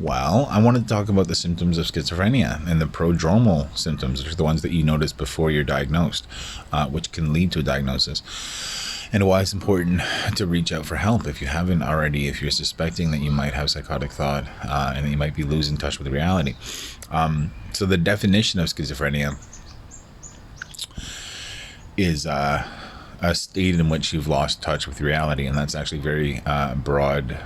Well, I wanted to talk about the symptoms of schizophrenia and the prodromal symptoms, which are the ones that you notice before you're diagnosed, which can lead to a diagnosis, and why it's important to reach out for help if you haven't already, if you're suspecting that you might have psychotic thought and that you might be losing touch with reality. So the definition of schizophrenia is a state in which you've lost touch with reality, and that's actually very broad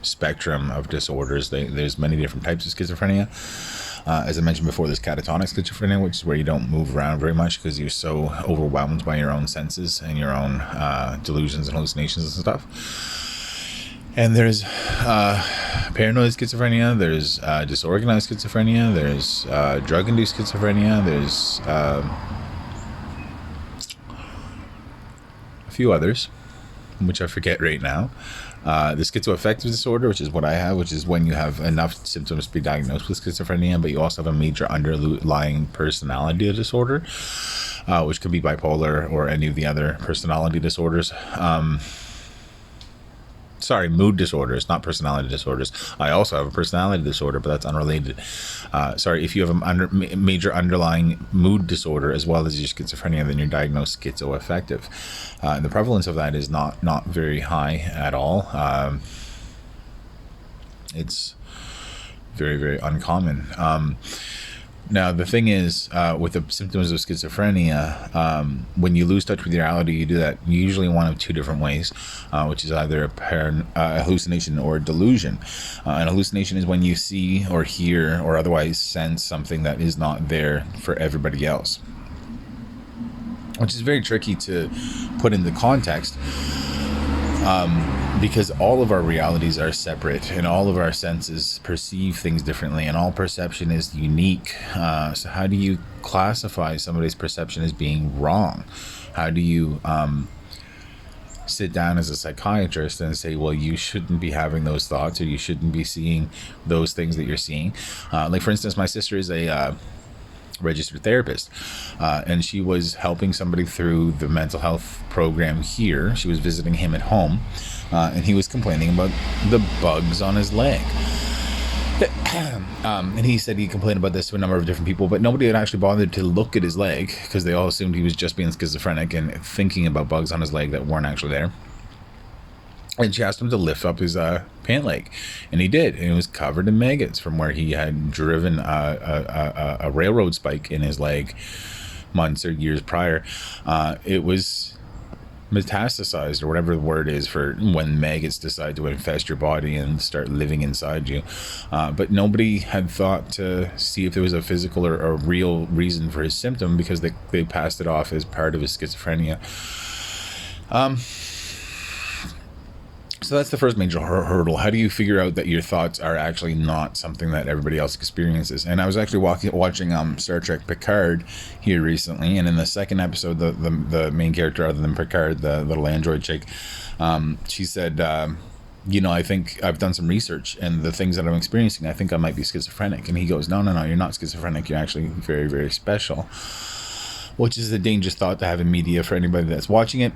spectrum of disorders. There's many different types of schizophrenia. As I mentioned before, there's catatonic schizophrenia, which is where you don't move around very much because you're so overwhelmed by your own senses and your own delusions and hallucinations and stuff. And there's paranoid schizophrenia, there's disorganized schizophrenia, there's drug-induced schizophrenia, there's a few others, which I forget right now. The schizoaffective disorder, which is what I have, which is when you have enough symptoms to be diagnosed with schizophrenia, but you also have a major underlying personality disorder, which could be bipolar or any of the other personality disorders. Mood disorders, not personality disorders. I also have a personality disorder, but that's unrelated. If you have a major underlying mood disorder as well as your schizophrenia, then you're diagnosed schizoaffective. And the prevalence of that is not very high at all. It's very, very uncommon. Now, the thing is, with the symptoms of schizophrenia, when you lose touch with reality, you do that usually in one of two different ways, which is either a hallucination or a delusion. An hallucination is when you see or hear or otherwise sense something that is not there for everybody else, which is very tricky to put into context. Because all of our realities are separate and all of our senses perceive things differently and all perception is unique. So how do you classify somebody's perception as being wrong? How do you sit down as a psychiatrist and say, well, you shouldn't be having those thoughts or you shouldn't be seeing those things that you're seeing? Like, for instance, my sister is a registered therapist, and she was helping somebody through the mental health program here. She was visiting him at home, and he was complaining about the bugs on his leg. And he said he complained about this to a number of different people, but nobody had actually bothered to look at his leg because they all assumed he was just being schizophrenic and thinking about bugs on his leg that weren't actually there. And she asked him to lift up his pant leg, and he did, and it was covered in maggots from where he had driven a railroad spike in his leg months or years prior. It was metastasized, or whatever the word is for when maggots decide to infest your body and start living inside you. But nobody had thought to see if there was a physical or a real reason for his symptom because they passed it off as part of his schizophrenia. So that's the first major hurdle. How do you figure out that your thoughts are actually not something that everybody else experiences? And I was actually watching Star Trek Picard here recently, and in the second episode, the main character, other than Picard, the little android chick, she said, I think I've done some research, and the things that I'm experiencing, I think I might be schizophrenic. And he goes, no, you're not schizophrenic. You're actually very, very special, which is a dangerous thought to have in media for anybody that's watching it,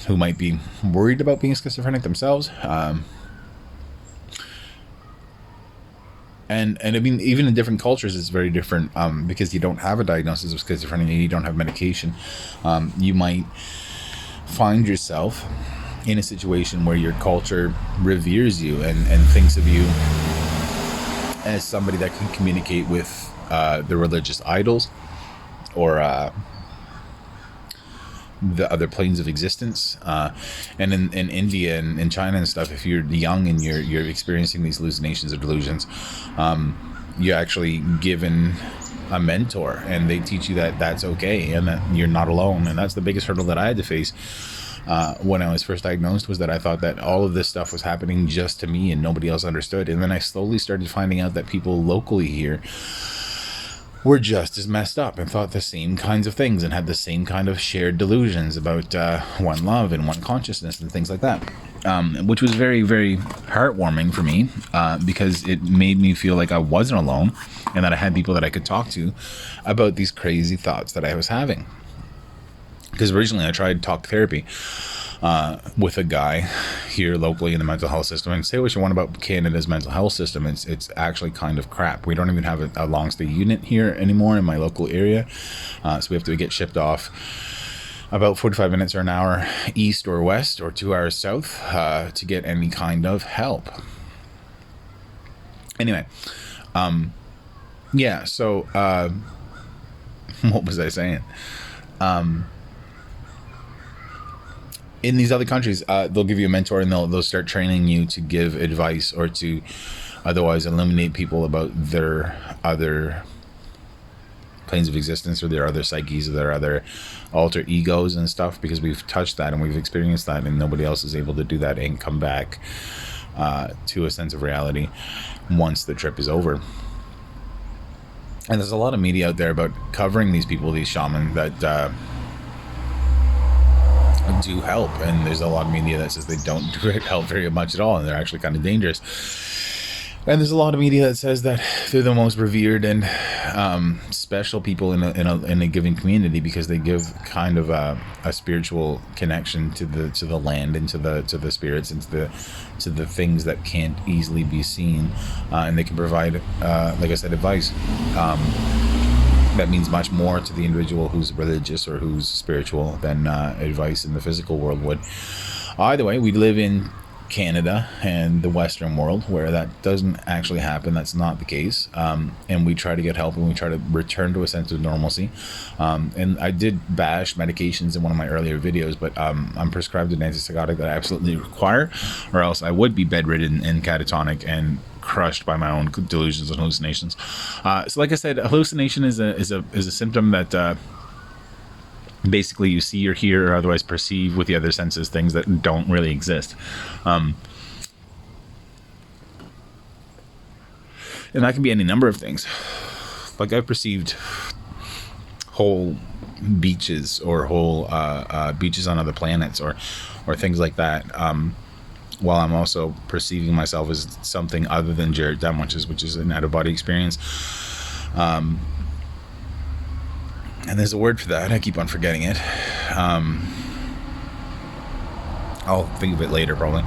who might be worried about being schizophrenic themselves. And I mean, even in different cultures, it's very different because you don't have a diagnosis of schizophrenia, you don't have medication. You might find yourself in a situation where your culture reveres you and thinks of you as somebody that can communicate with the religious idols or the other planes of existence, and in India and in China and stuff, if you're young and you're experiencing these hallucinations or delusions, you're actually given a mentor, and they teach you that that's okay and that you're not alone. And that's the biggest hurdle that I had to face when I was first diagnosed, was that I thought that all of this stuff was happening just to me and nobody else understood. And then I slowly started finding out that people locally here were just as messed up and thought the same kinds of things and had the same kind of shared delusions about one love and one consciousness and things like that, which was very, very heartwarming for me because it made me feel like I wasn't alone and that I had people that I could talk to about these crazy thoughts that I was having. Because originally I tried talk therapy, with a guy here locally in the mental health system. And say what you want about Canada's mental health system, it's actually kind of crap. We don't even have a long stay unit here anymore in my local area, so we have to get shipped off about 45 minutes or an hour east or west or 2 hours south to get any kind of help. Anyway, yeah, so what was I saying? In these other countries, they'll give you a mentor, and they'll start training you to give advice or to otherwise illuminate people about their other planes of existence or their other psyches or their other alter egos and stuff, because we've touched that and we've experienced that, and nobody else is able to do that and come back to a sense of reality once the trip is over. And there's a lot of media out there about covering these people, these shamans that do help, and there's a lot of media that says they don't help very much at all, and they're actually kind of dangerous. And there's a lot of media that says that they're the most revered and special people in a given community, because they give kind of a spiritual connection to the land and to the spirits and to the things that can't easily be seen, and they can provide, like I said, advice that means much more to the individual who's religious or who's spiritual than advice in the physical world would. Either way, we live in Canada and the Western world where that doesn't actually happen. That's not the case, and we try to get help, and we try to return to a sense of normalcy, and I did bash medications in one of my earlier videos, but I'm prescribed an antipsychotic that I absolutely require, or else I would be bedridden and catatonic and crushed by my own delusions and hallucinations. So like I said, hallucination is a symptom that basically you see or hear or otherwise perceive with the other senses things that don't really exist, and that can be any number of things. Like I've perceived whole beaches or whole beaches on other planets or things like that, while I'm also perceiving myself as something other than Jared Dunn, which is an out-of-body experience. And there's a word for that. I keep on forgetting it. I'll think of it later, probably.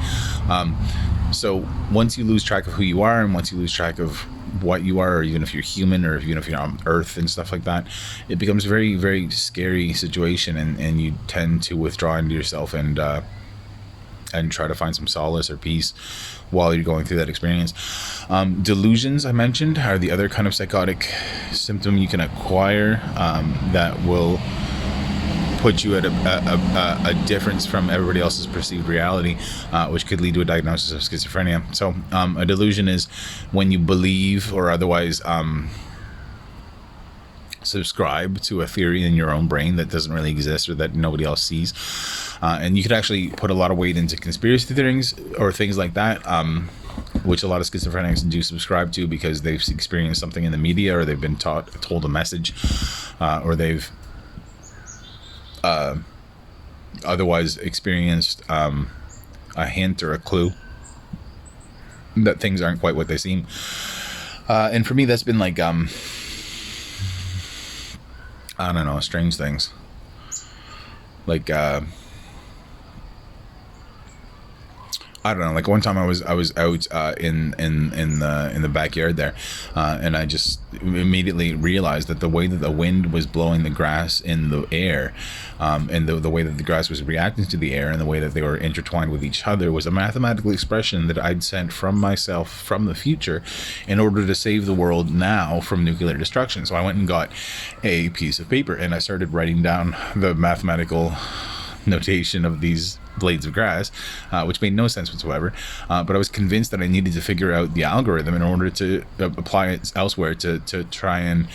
So once you lose track of who you are, and once you lose track of what you are, or even if you're human, or even if you're on Earth and stuff like that, it becomes a very, very scary situation, and you tend to withdraw into yourself and try to find some solace or peace while you're going through that experience. Delusions, I mentioned, are the other kind of psychotic symptom you can acquire that will put you at a difference from everybody else's perceived reality, which could lead to a diagnosis of schizophrenia. So a delusion is when you believe or otherwise subscribe to a theory in your own brain that doesn't really exist or that nobody else sees, and you could actually put a lot of weight into conspiracy theories or things like that, which a lot of schizophrenics do subscribe to because they've experienced something in the media, or they've been told a message, or they've otherwise experienced a hint or a clue that things aren't quite what they seem. And for me, that's been like I don't know, strange things. Like I don't know. Like one time I was out in the backyard there, and I just immediately realized that the way that the wind was blowing the grass in the air, and the way that the grass was reacting to the air, and the way that they were intertwined with each other, was a mathematical expression that I'd sent from myself from the future in order to save the world now from nuclear destruction. So I went and got a piece of paper and I started writing down the mathematical notation of these blades of grass, which made no sense whatsoever, but I was convinced that I needed to figure out the algorithm in order to apply it elsewhere to try and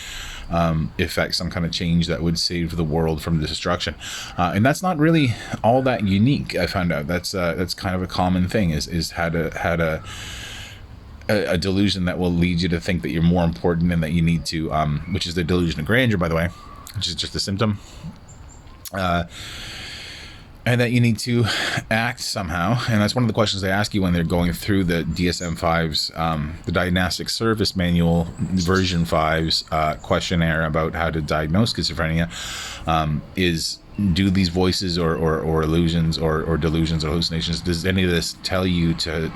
effect some kind of change that would save the world from destruction. And that's not really all that unique. I found out that's kind of a common thing, is had a delusion that will lead you to think that you're more important and that you need to, which is the delusion of grandeur, by the way, which is just a symptom. And that you need to act somehow. And that's one of the questions they ask you when they're going through the DSM-5's, the Diagnostic Service Manual version 5's questionnaire about how to diagnose schizophrenia, is do these voices or illusions or delusions or hallucinations, does any of this tell you to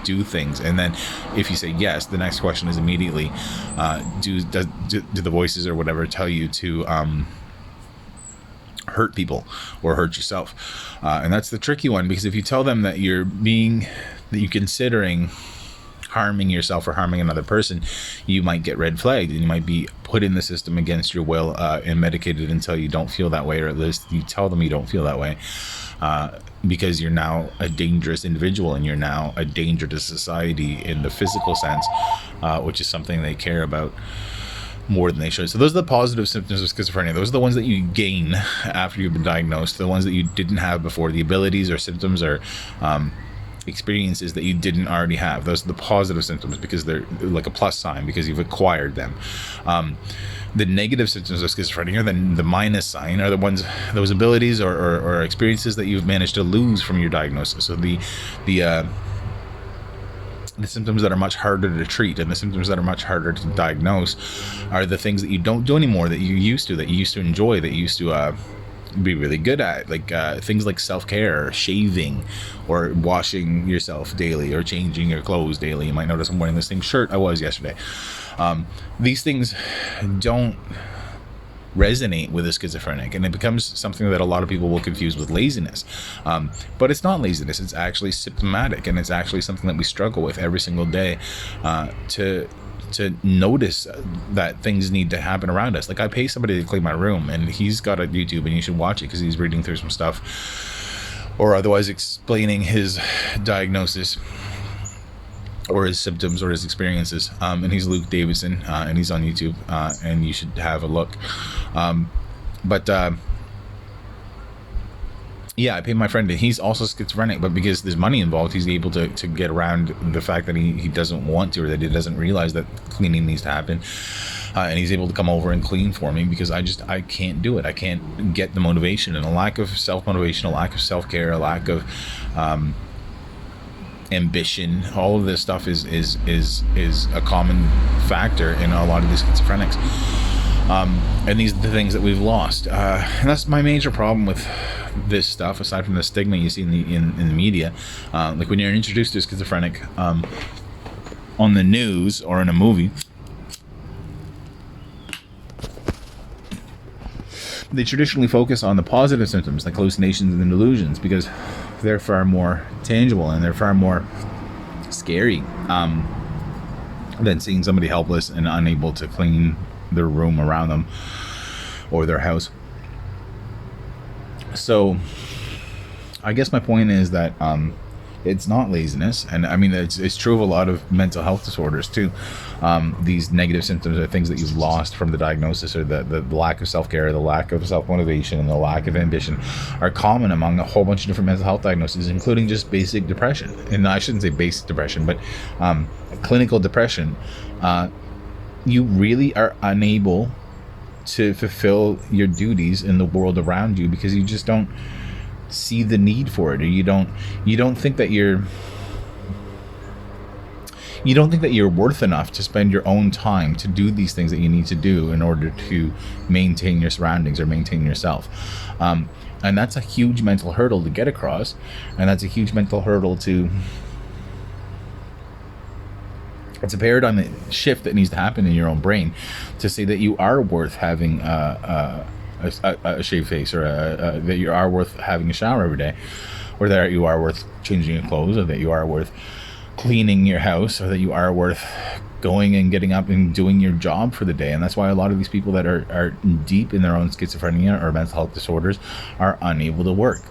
do things? And then if you say yes, the next question is immediately, do the voices or whatever tell you to hurt people or hurt yourself? And that's the tricky one, because if you tell them that you're considering harming yourself or harming another person, you might get red flagged and you might be put in the system against your will, and medicated until you don't feel that way, or at least you tell them you don't feel that way, because you're now a dangerous individual and you're now a danger to society in the physical sense, which is something they care about more than they should. So those are the positive symptoms of schizophrenia. Those are the ones that you gain after you've been diagnosed, the ones that you didn't have before, the abilities or symptoms or experiences that you didn't already have. Those are the positive symptoms, because they're like a plus sign, because you've acquired them. The negative symptoms of schizophrenia, then the minus sign, are the ones, those abilities or experiences that you've managed to lose from your diagnosis. So the symptoms that are much harder to treat and the symptoms that are much harder to diagnose are the things that you don't do anymore, that you used to enjoy, that you used to be really good at, like things like self-care, or shaving, or washing yourself daily, or changing your clothes daily. You might notice I'm wearing the same shirt I was yesterday. These things don't resonate with a schizophrenic, and it becomes something that a lot of people will confuse with laziness, but it's not laziness. It's actually symptomatic, and it's actually something that we struggle with every single day, to notice that things need to happen around us. Like, I pay somebody to clean my room, and he's got a YouTube, and you should watch it because he's reading through some stuff or otherwise explaining his diagnosis or his symptoms or his experiences, and he's Luke Davidson, and he's on YouTube, and you should have a look. Yeah, I paid my friend, and he's also schizophrenic, but because there's money involved, he's able to get around the fact that he doesn't want to, or that he doesn't realize that cleaning needs to happen. And he's able to come over and clean for me, because I can't do it. I can't get the motivation, and a lack of self-motivation, a lack of self-care, a lack of ambition. All of this stuff is a common factor in a lot of these schizophrenics. And these are the things that we've lost. And that's my major problem with this stuff, aside from the stigma you see in the media. Like when you're introduced to a schizophrenic on the news or in a movie, they traditionally focus on the positive symptoms like hallucinations and delusions, because they're far more tangible and they're far more scary than seeing somebody helpless and unable to clean their room around them or their house. So I guess my point is that it's not laziness, and I mean it's true of a lot of mental health disorders too. These negative symptoms are things that you've lost from the diagnosis, or the lack of self-care, the lack of self-motivation, and the lack of ambition are common among a whole bunch of different mental health diagnoses, including just basic depression. And I shouldn't say basic depression, but clinical depression. You really are unable to fulfill your duties in the world around you because you just don't see the need for it, or you don't think that you're worth enough to spend your own time to do these things that you need to do in order to maintain your surroundings or maintain yourself. And that's a huge mental hurdle to get across, and that's a huge mental hurdle to... It's a paradigm shift that needs to happen in your own brain to say that you are worth having a shaved face, or that you are worth having a shower every day, or that you are worth changing your clothes, or that you are worth cleaning your house, or that you are worth going and getting up and doing your job for the day. And that's why a lot of these people that are deep in their own schizophrenia or mental health disorders are unable to work,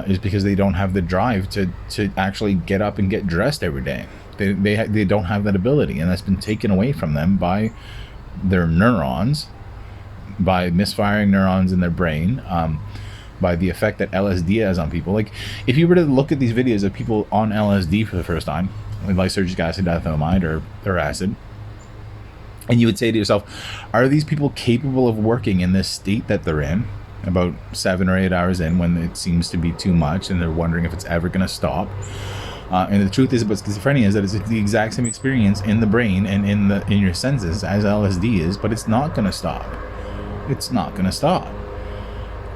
is because they don't have the drive to actually get up and get dressed every day. They don't have that ability, and that's been taken away from them by their neurons, by misfiring neurons in their brain, by the effect that LSD has on people. Like, if you were to look at these videos of people on LSD for the first time, like lysergic acid, diethylamide, or acid, and you would say to yourself, are these people capable of working in this state that they're in about 7 or 8 hours in, when it seems to be too much and they're wondering if it's ever going to stop? And the truth is about schizophrenia is that it's the exact same experience in the brain and in your senses as LSD is, but it's not going to stop. It's not going to stop.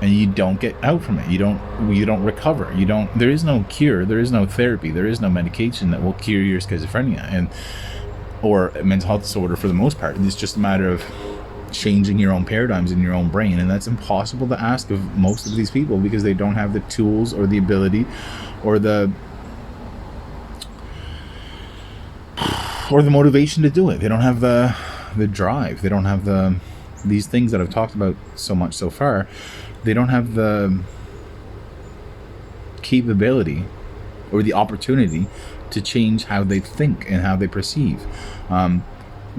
and you don't get out from it. You don't recover. There is no cure. There is no therapy. There is no medication that will cure your schizophrenia or mental health disorder for the most part. It's just a matter of changing your own paradigms in your own brain, and that's impossible to ask of most of these people because they don't have the tools or the ability or the motivation to do it. They don't have the drive. They don't have these things that I've talked about so much so far. They don't have the capability or the opportunity to change how they think and how they perceive.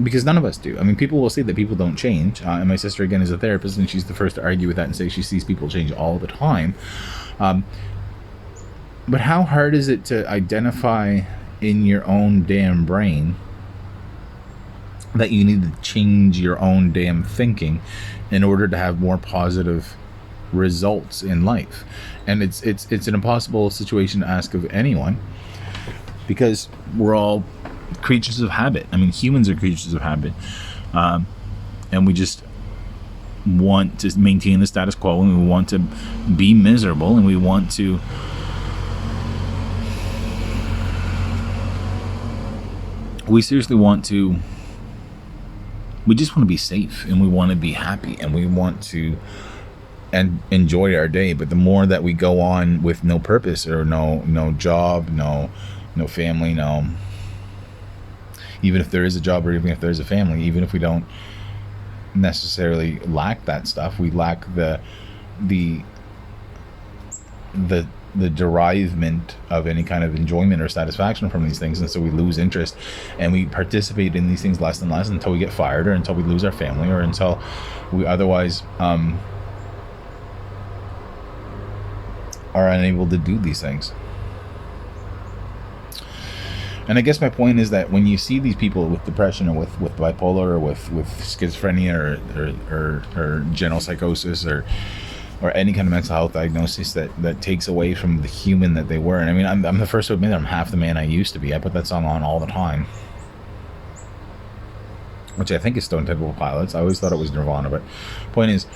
Because none of us do. I mean, people will say that people don't change. And my sister, again, is a therapist, and she's the first to argue with that and say she sees people change all the time. But how hard is it to identify in your own damn brain that you need to change your own damn thinking in order to have more positive results in life? And it's an impossible situation to ask of anyone, because we're all creatures of habit. I mean, humans are creatures of habit, and we just want to maintain the status quo, and we want to be miserable, and we seriously want to, we just want to be safe, and we want to be happy, and we want to enjoy our day. But the more that we go on with no purpose or no job, no family, even if there is a job or even if there's a family, even if we don't necessarily lack that stuff, we lack the derivement of any kind of enjoyment or satisfaction from these things, and so we lose interest and we participate in these things less and less until we get fired, or until we lose our family, or until we otherwise are unable to do these things. And I guess my point is that when you see these people with depression, or with bipolar, or with schizophrenia, or general psychosis, or any kind of mental health diagnosis that takes away from the human that they were. And I mean, I'm the first to admit that I'm half the man I used to be. I put that song on all the time, which I think is Stone Temple Pilots. I always thought it was Nirvana, but point is,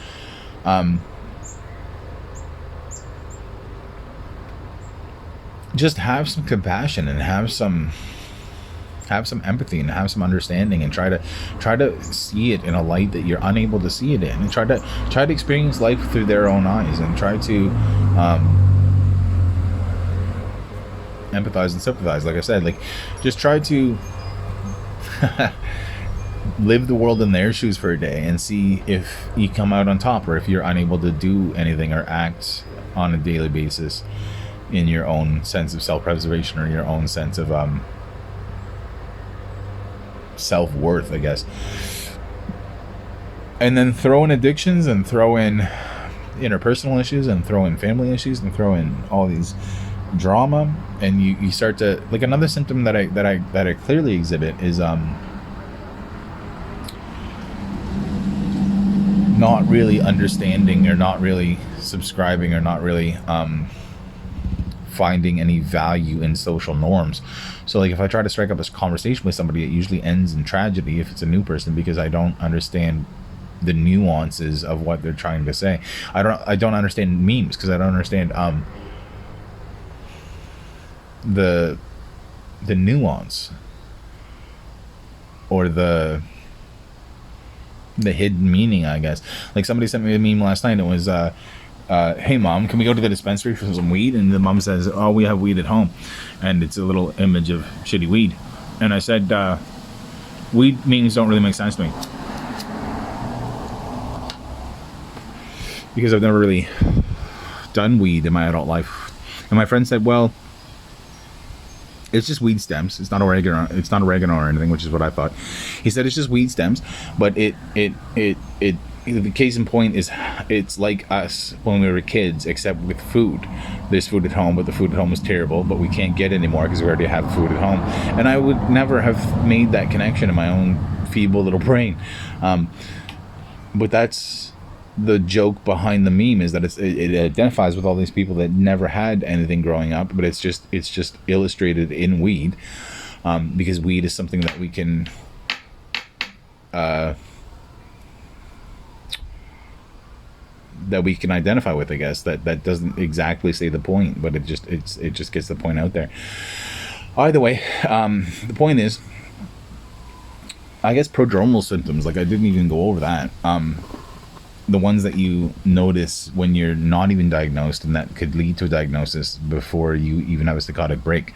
just have some compassion, and have some empathy, and have some understanding, and try to see it in a light that you're unable to see it in, and try to experience life through their own eyes, and try to empathize and sympathize. Like I said, like, just try to live the world in their shoes for a day and see if you come out on top, or if you're unable to do anything or act on a daily basis in your own sense of self-preservation, or your own sense of self-worth, I guess. And then throw in addictions, and throw in interpersonal issues, and throw in family issues, and throw in all these drama, and you start to, like, another symptom that I clearly exhibit is not really understanding, or not really subscribing, or not really finding any value in social norms. So, like, if I try to strike up this conversation with somebody, it usually ends in tragedy if it's a new person, because I don't understand the nuances of what they're trying to say. I don't understand memes, because I don't understand the nuance, or the hidden meaning, I guess. Like, somebody sent me a meme last night. It was hey mom, can we go to the dispensary for some weed? And the mom says, oh, we have weed at home. And it's a little image of shitty weed. And I said, weed memes don't really make sense to me, because I've never really done weed in my adult life. And my friend said, well, it's just weed stems. It's not oregano. It's not oregano or anything, which is what I thought. He said it's just weed stems, but the case in point is, it's like us when we were kids, except with food. There's food at home, but the food at home is terrible, but we can't get it anymore because we already have food at home. And I would never have made that connection in my own feeble little brain. But that's the joke behind the meme, is that it identifies with all these people that never had anything growing up, but it's just illustrated in weed, because weed is something that we can that we can identify with, I guess. That doesn't exactly say the point, but it just gets the point out there. Either way, the point is, I guess prodromal symptoms, like I didn't even go over that. The ones that you notice when you're not even diagnosed and that could lead to a diagnosis before you even have a psychotic break.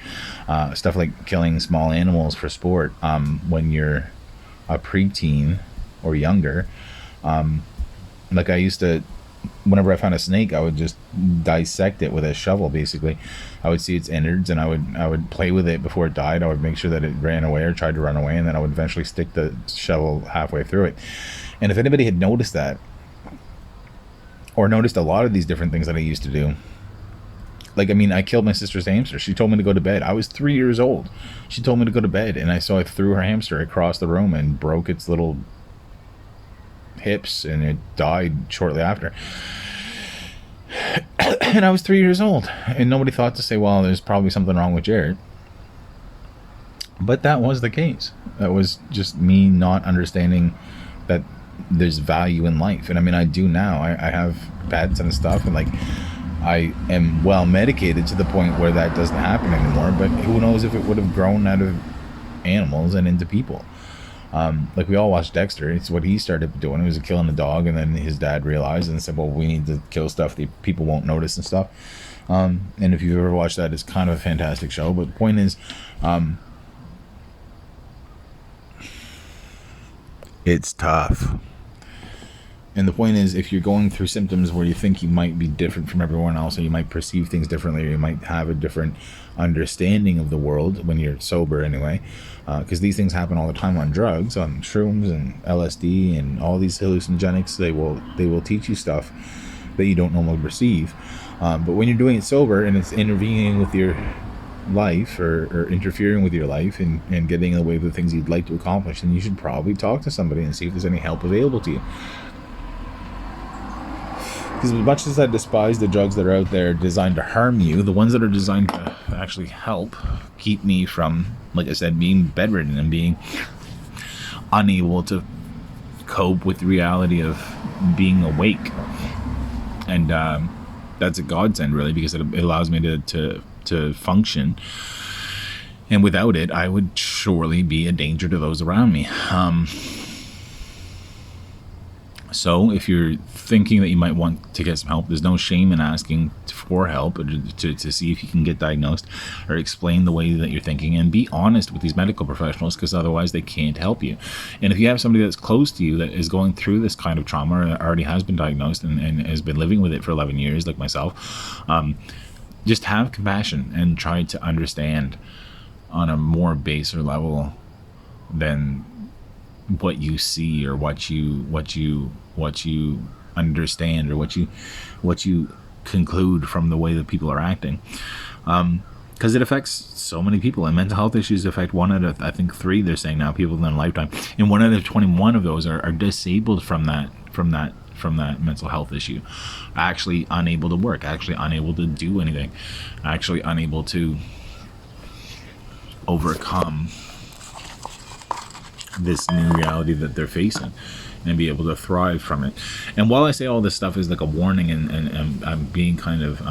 Stuff like killing small animals for sport when you're a preteen or younger. Like I used to, whenever I found a snake, I would just dissect it with a shovel. Basically, I would see its innards, and I would play with it before it died. I would make sure that it ran away or tried to run away, and then I would eventually stick the shovel halfway through it. And if anybody had noticed that, or noticed a lot of these different things that I used to do, like, I mean, I killed my sister's hamster. She told me to go to bed. I was 3 years old. She told me to go to bed, and I threw her hamster across the room and broke its little hips, and it died shortly after. And I was 3 years old, and nobody thought to say, well, there's probably something wrong with Jared. But that was the case. That was just me not understanding that there's value in life. And I mean, I do now. I have pets and stuff, and like, I am well medicated to the point where that doesn't happen anymore. But who knows if it would have grown out of animals and into people. Like, we all watched Dexter. It's what he started doing. He was killing a dog, and then his dad realized and said, well, we need to kill stuff that people won't notice and stuff. And if you've ever watched that, it's kind of a fantastic show. But the point is, it's tough. And the point is, if you're going through symptoms where you think you might be different from everyone else, or you might perceive things differently, or you might have a different understanding of the world when you're sober anyway, because these things happen all the time on drugs, on shrooms and LSD and all these hallucinogenics. They will teach you stuff that you don't normally perceive. But when you're doing it sober and it's intervening with your life, or interfering with your life and getting in the way of the things you'd like to accomplish, then you should probably talk to somebody and see if there's any help available to you. Because as much as I despise the drugs that are out there designed to harm you, the ones that are designed to actually help keep me from, like I said, being bedridden and being unable to cope with the reality of being awake. And that's a godsend, really, because it allows me to function. And without it, I would surely be a danger to those around me. So if you're thinking that you might want to get some help, there's no shame in asking for help, or to see if you can get diagnosed, or explain the way that you're thinking, and be honest with these medical professionals, because otherwise they can't help you. And if you have somebody that's close to you that is going through this kind of trauma, or already has been diagnosed and has been living with it for 11 years, like myself, just have compassion and try to understand on a more baser level than what you see, or what you understand, or what you conclude from the way that people are acting, because it affects so many people. And mental health issues affect 1 out of, I think, 3, they're saying now, people in their lifetime, and 1 out of 21 of those are disabled from that mental health issue, actually unable to work, actually unable to do anything, actually unable to overcome this new reality that they're facing and be able to thrive from it. And while I say all this stuff is like a warning, and I'm being kind of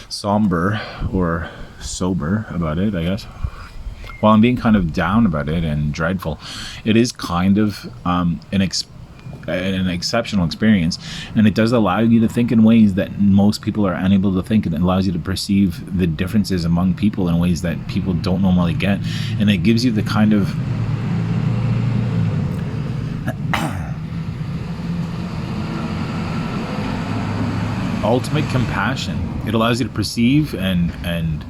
somber or sober about it, I guess, while I'm being kind of down about it and dreadful, it is kind of an exceptional experience, and it does allow you to think in ways that most people are unable to think, and it allows you to perceive the differences among people in ways that people don't normally get, and it gives you the kind of ultimate compassion. It allows you to perceive and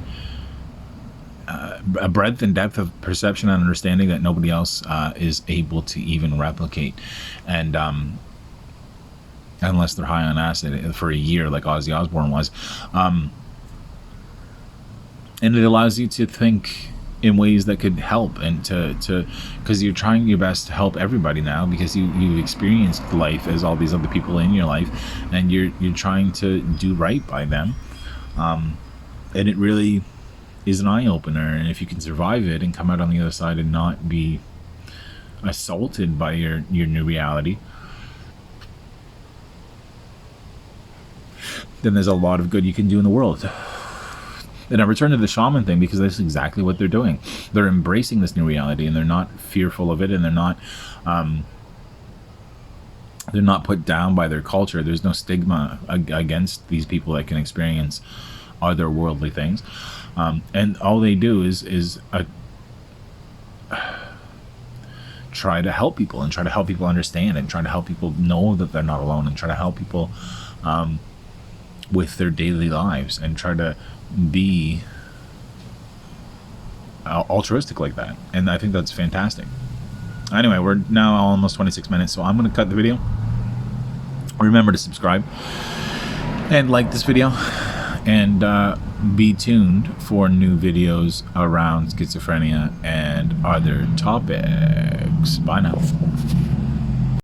a breadth and depth of perception and understanding that nobody else is able to even replicate. And unless they're high on acid for a year, like Ozzy Osbourne was. And it allows you to think in ways that could help, and to because you're trying your best to help everybody now, because you've experienced life as all these other people in your life, and you're trying to do right by them. And it really is an eye-opener. And if you can survive it and come out on the other side and not be assaulted by your new reality, then there's a lot of good you can do in the world. And I return to the shaman thing because that's exactly what they're doing. They're embracing this new reality, and they're not fearful of it, and they're not put down by their culture. There's no stigma against these people that can experience otherworldly things, and all they do is try to help people, and try to help people understand, and try to help people know that they're not alone, and try to help people with their daily lives, and try to be altruistic like that. And I think that's fantastic. Anyway, we're now almost 26 minutes, so I'm going to cut the video. Remember to subscribe and like this video, and be tuned for new videos around schizophrenia and other topics. Bye now.